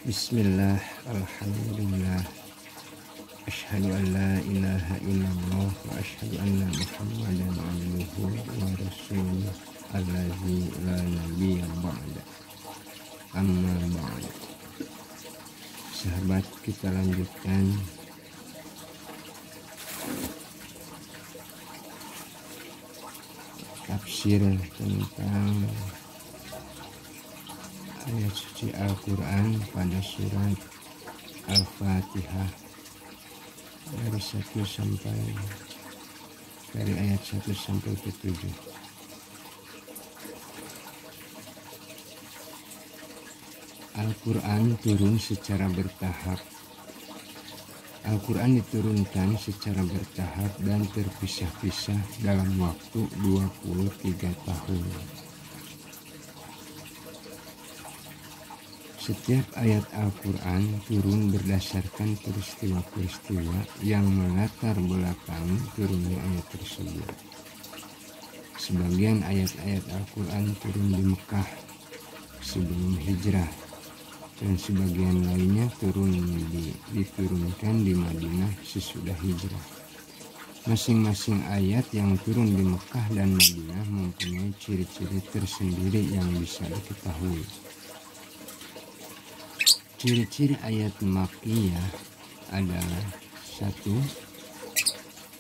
Bismillah, alhamdulillah, asyhadu an la ilaha illallah wa asyhadu anna muhammadan abduhu wa rasuluh allazi la nabiyya ba'da. Amma ba'da. Sahabat, kita lanjutkan tafsir tentang ayat suci Al-Quran pada surat Al-Fatihah dari ayat 1 sampai ke 7. Al-Quran turun secara bertahap. Al-Quran diturunkan secara bertahap dan terpisah-pisah dalam waktu 23 tahun. Setiap ayat Al-Quran turun berdasarkan peristiwa-peristiwa yang melatar belakangi turunnya ayat tersebut. Sebagian ayat-ayat Al-Quran turun di Mekah sebelum hijrah, dan sebagian lainnya diturunkan di Madinah sesudah hijrah. Masing-masing ayat yang turun di Mekah dan Madinah mempunyai ciri-ciri tersendiri yang bisa diketahui. Ciri-ciri ayat Makkiyah adalah: 1.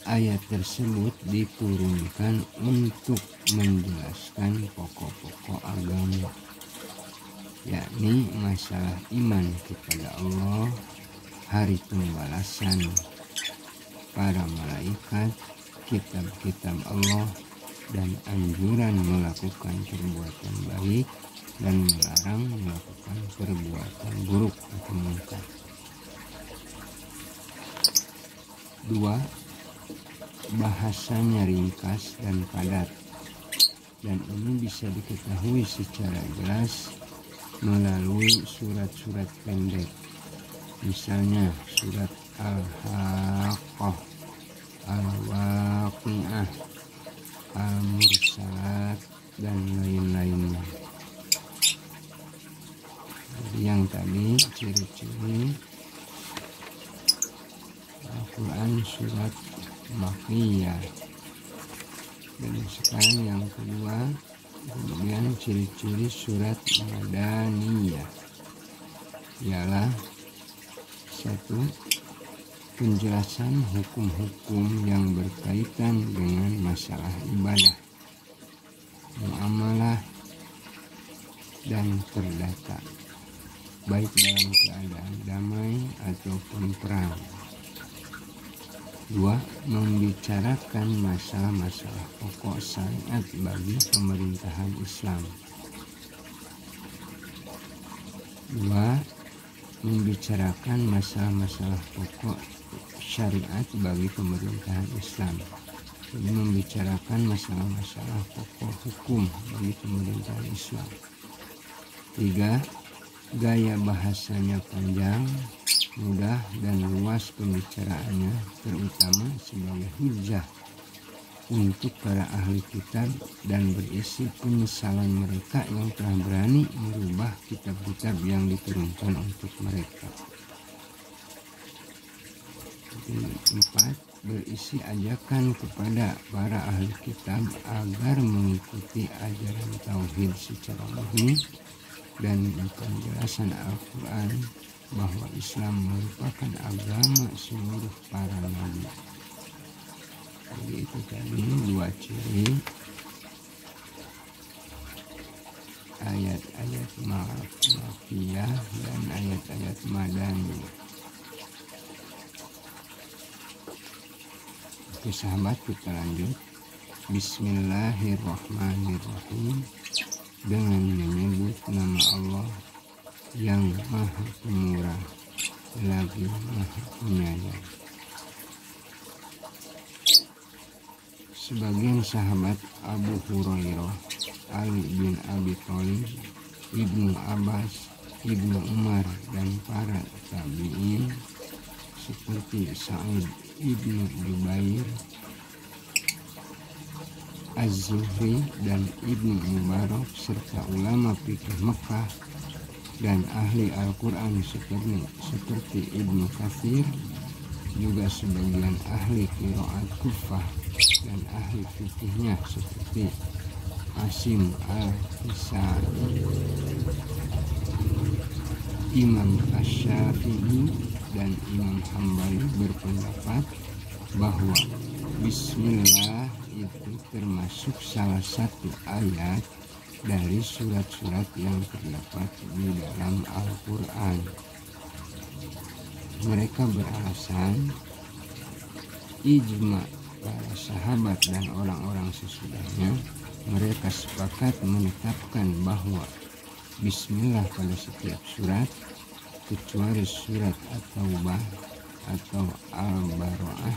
Ayat tersebut diturunkan untuk menjelaskan pokok-pokok agama, yakni masalah iman kepada Allah, hari pembalasan, para malaikat, kitab-kitab Allah, dan anjuran melakukan perbuatan baik dan melarang melakukan perbuatan buruk atau munkar. 2. Bahasanya ringkas dan padat, dan ini bisa diketahui secara jelas melalui surat-surat pendek, misalnya surat Al-Haqqah, Al-Waqi'ah, Al-Mursalat, dan lain-lainnya. Yang tadi ciri-ciri Al-Quran surat Makkiyah, dan sekarang yang kedua, kemudian ciri-ciri surat Madaniyah ialah: 1. Penjelasan hukum-hukum yang berkaitan dengan masalah ibadah, muamalah, dan perdata, baik dalam keadaan damai ataupun perang. 2. Membicarakan masalah-masalah pokok syariat bagi pemerintahan Islam. 2. Membicarakan masalah-masalah pokok syariat bagi pemerintahan Islam. Jadi membicarakan masalah-masalah pokok hukum bagi pemerintahan Islam. 3. Gaya bahasanya panjang, mudah, dan luas pembicaraannya, terutama sebagai hujjah untuk para ahli kitab dan berisi penyesalan mereka yang telah berani merubah kitab-kitab yang diturunkan untuk mereka. 4. Berisi ajakan kepada para ahli kitab agar mengikuti ajaran tauhid secara murni dan penjelasan Al-Quran bahwa Islam merupakan agama seluruh para nabi. Jadi itu tadi dua ciri ayat-ayat Makkiyah dan ayat-ayat Madani. Oke sahabat, kita lanjut. Bismillahirrahmanirrahim. Dengan menyebut nama Allah yang Maha Pemurah lagi Maha Penyayang. Sebagian sahabat Abu Hurairah, Ali bin Abi Thalib, Ibnu Abbas, Ibnu Umar, dan para tabi'in seperti Sa'id ibnu Jubair, Az-Zuhri, dan Ibnu Mubarak serta ulama fikih Mekah dan ahli Al-Quran seperti Ibnu Katsir, juga sebagian ahli qiraat Kufah dan ahli fikihnya seperti Asim Al-Kisai, Imam Asy-Syafi'i dan Imam Hambali berpendapat bahwa Bismillah itu termasuk salah satu ayat dari surat-surat yang terdapat di dalam Al-Quran. Mereka beralasan ijma para sahabat dan orang-orang sesudahnya, mereka sepakat menetapkan bahwa Bismillah pada setiap surat kecuali surat At-Taubah atau Al-Bara'ah.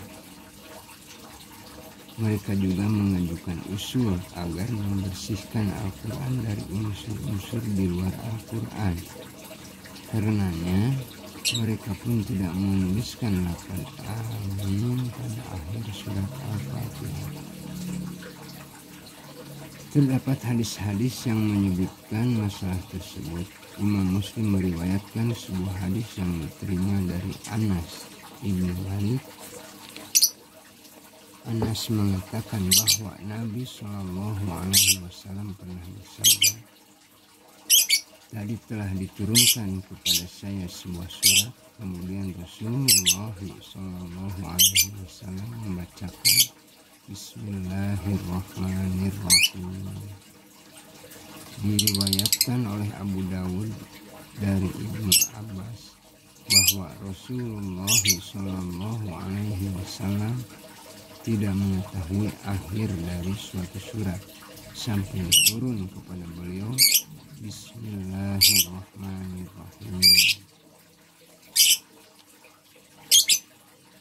Mereka juga mengajukan usul agar membersihkan Al-Quran dari unsur-unsur di luar Al-Quran. Karenanya mereka pun tidak menuliskan lafaz amin pada akhir surat Al-Fatihah. Terdapat hadis-hadis yang menyebutkan masalah tersebut. Imam Muslim meriwayatkan sebuah hadis yang diterima dari Anas ibn Malik. Anas mengatakan bahwa Nabi Shallallahu Alaihi Wasallam pernah bersabda, tadi telah diturunkan kepada saya sebuah surat, kemudian Rasulullah Shallallahu Alaihi Wasallam membacakan Bismillahirrahmanirrahim. Diriwayatkan oleh Abu Dawud dari Ibnu Abbas bahwa Rasulullah Shallallahu Alaihi Wasallam tidak mengetahui akhir dari suatu surat sampai turun kepada beliau Bismillahirrahmanirrahim.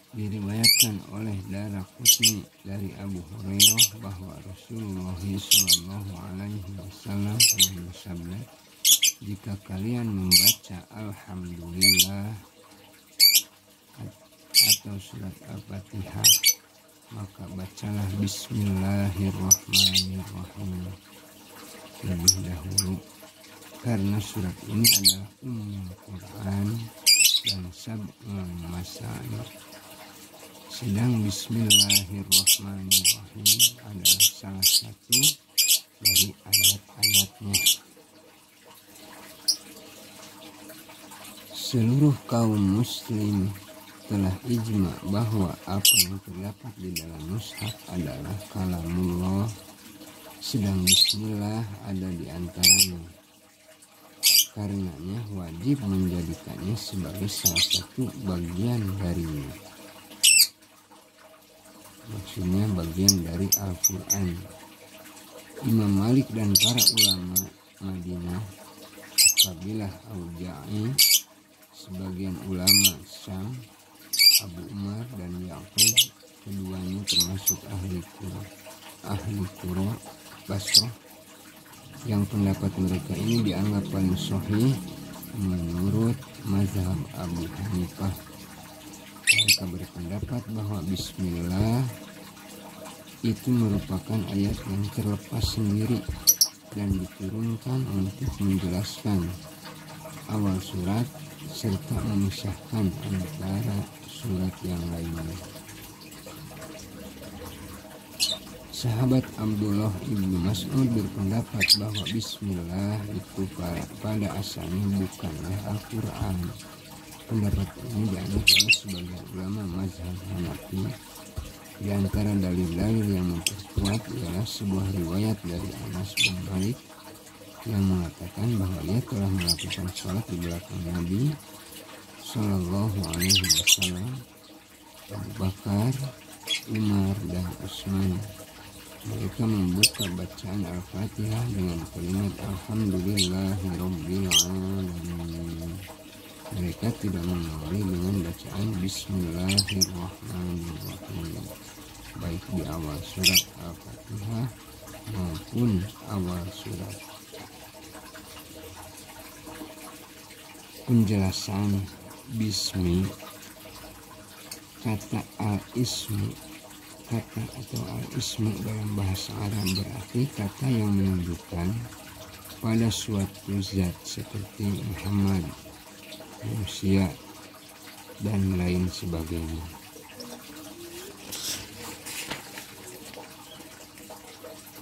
Diriwayatkan oleh Daraqutni dari Abu Hurairah bahwa Rasulullah Shallallahu Alaihi Wasallam pernah bersabda, jika kalian membaca Alhamdulillah atau surat Al-Fatihah, maka bacalah Bismillahirrahmanirrahim lebih dahulu, karena surat ini adalah Ummul Quran dan Sab'ul Masani. Sedang Bismillahirrahmanirrahim adalah salah satu dari ayat-ayatnya. Seluruh kaum muslim telah ijma bahwa apa yang terdapat di dalam mushaf adalah kalamullah, sedang Bismillah ada di antaranya. Karenanya wajib menjadikannya sebagai salah satu bagian darinya. Maksudnya bagian dari Al-Quran. Imam Malik dan para ulama Madinah, kabilah Auza'i, sebagian ulama Syam, Abu Umar dan Yaqub, keduanya termasuk ahli Qura Basrah, yang pendapat mereka ini dianggap paling sahih menurut mazhab Abu Hanifah. Mereka berpendapat bahwa Bismillah itu merupakan ayat yang terlepas sendiri dan diturunkan untuk menjelaskan awal surat serta memisahkan antara surat yang lainnya. Sahabat Abdullah ibnu Mas'ud berpendapat bahwa Bismillah itu pada asalnya bukanlah Al-Quran. Pendapat ini dianut oleh sebagian ulama mazhab Hanafi. Di antara dalil-dalil yang memperkuat ialah sebuah riwayat dari Anas bin Malik yang mengatakan bahwa ia telah melakukan sholat di belakang Nabi Shallallahu Alaihi Wasallam, Abu Bakar, Umar dan Utsman. Mereka membuka bacaan Al-Fatihah dengan kalimat Alhamdulillahirabbil alamin. Mereka tidak mengawali dengan bacaan Bismillahirrahmanirrahim, baik di awal surat Al-Fatihah maupun awal surat. Penjelasan Bismi. Kata al-ismu, kata atau al-ismu dalam bahasa Arab berarti kata yang menunjukkan pada suatu zat seperti Muhammad, manusia, dan lain sebagainya.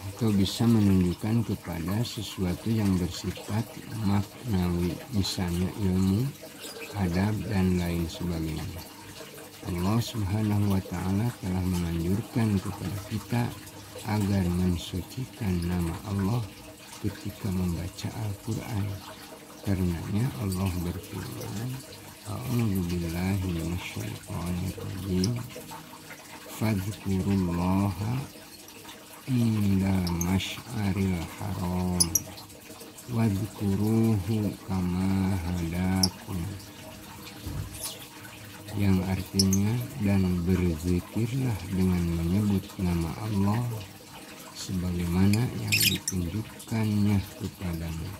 Atau bisa menunjukkan kepada sesuatu yang bersifat maknawi, misalnya ilmu, adab, dan lain sebagainya. Allah Subhanahu wa Ta'ala telah menganjurkan kepada kita agar mensucikan nama Allah ketika membaca Al-Quran. Karenanya Allah berfirman, A'udzu billahi minasyaitonir rajim. Fadhkurullaha indal masy'aril haram wadhkuruhu kama hadakum, yang artinya, dan berzikirlah dengan menyebut nama Allah sebagaimana yang ditunjukkannya kepadamu.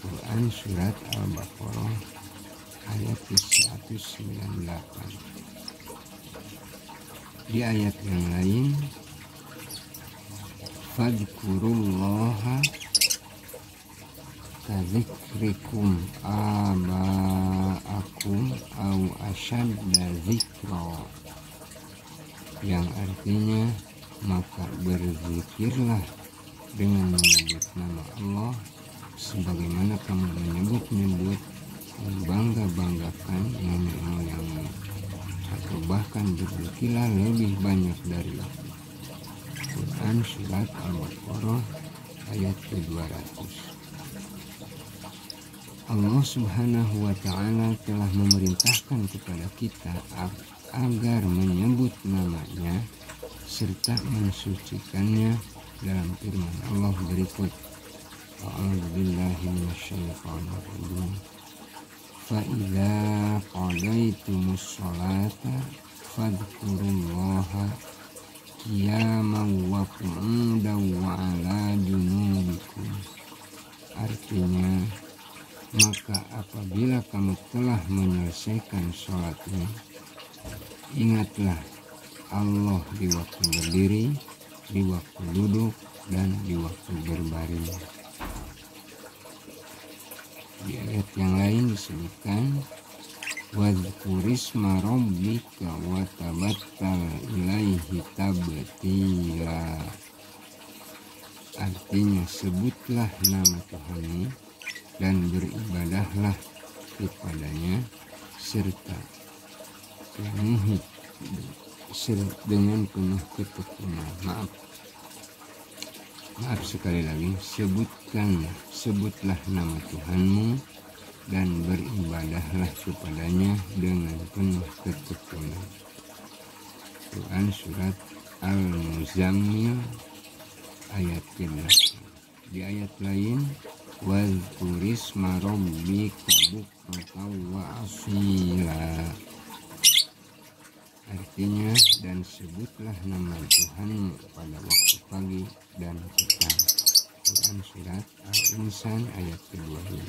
Quran Surat Al-Baqarah ayat 198. Di ayat yang lain, fadhkurullaha kadzikrikum aba'akum au asyadda dzikra, yang artinya, maka berzikirlah dengan menyebut nama Allah sebagaimana kamu menyebut-nyebut membangga-banggakan nenek moyangmu, atau bahkan berzikirlah lebih banyak dari itu. Quran Surat Al-Baqarah ayat ke-200. Allah Subhanahu wa Ta'ala telah memerintahkan kepada kita agar menyebut namanya serta mensucikannya dalam firman Allah berikut. A'udzu billahi minasyaitonir rajim. Fa idza qadaytumus sholata fadhkurullaha qiyaman wa qu'udan wa 'ala junubikum. Artinya, maka apabila kamu telah menyelesaikan sholatnya, ingatlah Allah di waktu berdiri, di waktu duduk, dan di waktu berbaring. Di ayat yang lain disebutkan, wadhkurisma rabbika wa tabattal ilaihi tabtila. Artinya, sebutlah nama Tuhanmu dan beribadahlah kepadanya serta penuhi dengan penuh ketekunan. Maaf sekali lagi, sebutlah nama Tuhanmu dan beribadahlah kepadanya dengan penuh ketekunan. Quran Surat Al-Muzammil ayat 11. Di ayat lain, wadhkurisma rabbika bukratan wa asila. Artinya, dan sebutlah nama Tuhanmu pada waktu pagi dan petang. Quran Surat Al-Insan ayat ke-25.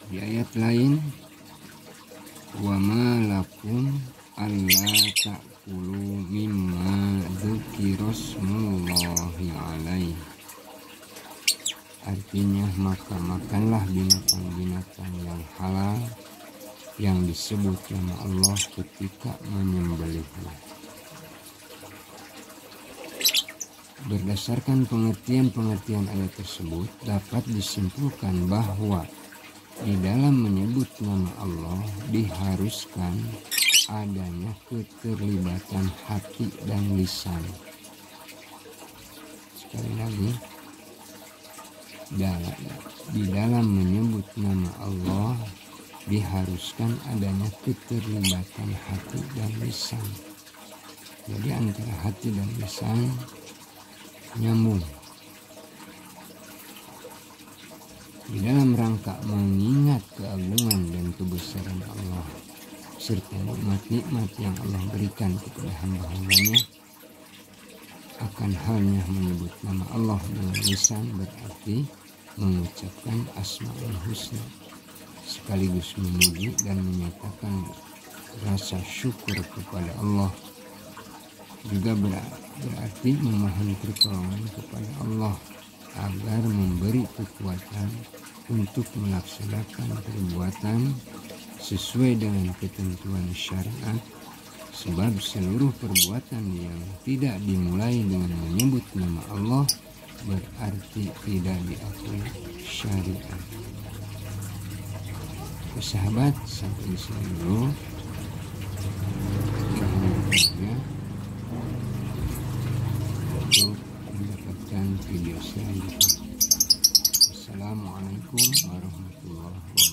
Di ayat lain, wa ma lakum alla ta'kulu mimma dzukirasmullahi alaihi. Artinya, maka makanlah binatang-binatang yang halal yang disebut nama Allah ketika menyembelihnya. Berdasarkan pengertian ayat tersebut, dapat disimpulkan bahwa di dalam menyebut nama Allah diharuskan adanya keterlibatan hati dan lisan. Sekali lagi, di dalam menyebut nama Allah diharuskan adanya keterlibatan hati dan lisan. Jadi antara hati dan lisan nyambung. Di dalam rangka mengingat keagungan dan kebesaran Allah serta nikmat-nikmat yang Allah berikan kepada hamba-hambanya, akan halnya menyebut nama Allah dengan lisan berarti mengucapkan Asmaul Husna, sekaligus memuji dan menyatakan rasa syukur kepada Allah juga berarti memohon pertolongan kepada Allah agar memberi kekuatan untuk melaksanakan perbuatan sesuai dengan ketentuan syariat, sebab seluruh perbuatan yang tidak dimulai dengan menyebut nama Allah berarti tidak diakui syariat. Sahabat, sampai di sini dulu untuk mendapatkan video selanjutnya. Assalamualaikum warahmatullahi wabarakatuh.